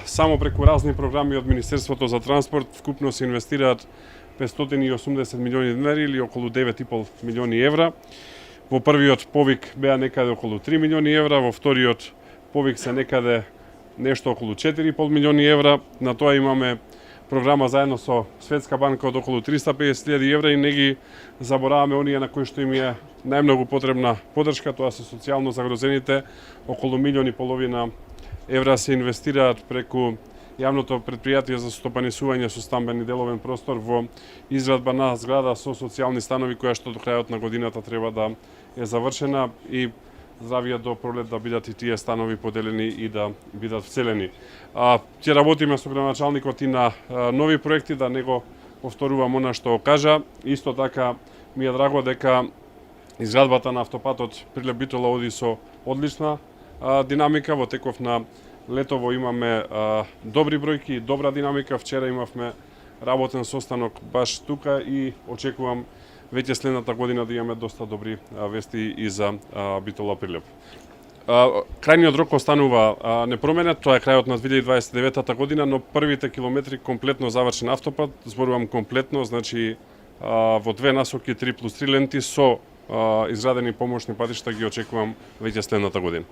Само преку разни програми од Министерството за транспорт вкупно се инвестираат 580 милиони денари или околу 9,5 милиони евра. Во првиот повик беа некаде околу 3 милиони евра, во вториот повик се некаде нешто околу 4,5 милиони евра. На тоа имаме програма заедно со Светска банка од околу 350.000 евра и не ги забораваме оние на кои што им е најмногу потребна поддршка, тоа се социјално загрозените. Околу 1,5 милиони евра се инвестираат преку јавното предпријатие за стопанисување со стамбен и деловен простор во изградба на зграда со социјални станови која што до крајот на годината треба да е завршена и здравија до пролет да бидат и тие станови поделени и да бидат вцелени. Ќе работиме со градоначалникот и на нови проекти, да не го повторувам она што кажа. Исто така ми е драго дека изградбата на автопатот Прилеп-Битола оди со одлична динамика. Во теков на летово имаме добри бројки, добра динамика. Вчера имавме работен состанок баш тука и очекувам веќе следната година да имаме доста добри вести и за Битола Прилеп. Крајниот рок останува непроменет, тоа е крајот на 2029 година, но првите километри комплетно завршен автопат, зборувам комплетно, значи во две насоки 3+3 ленти со изградени помошни патишта ги очекувам веќе следната година.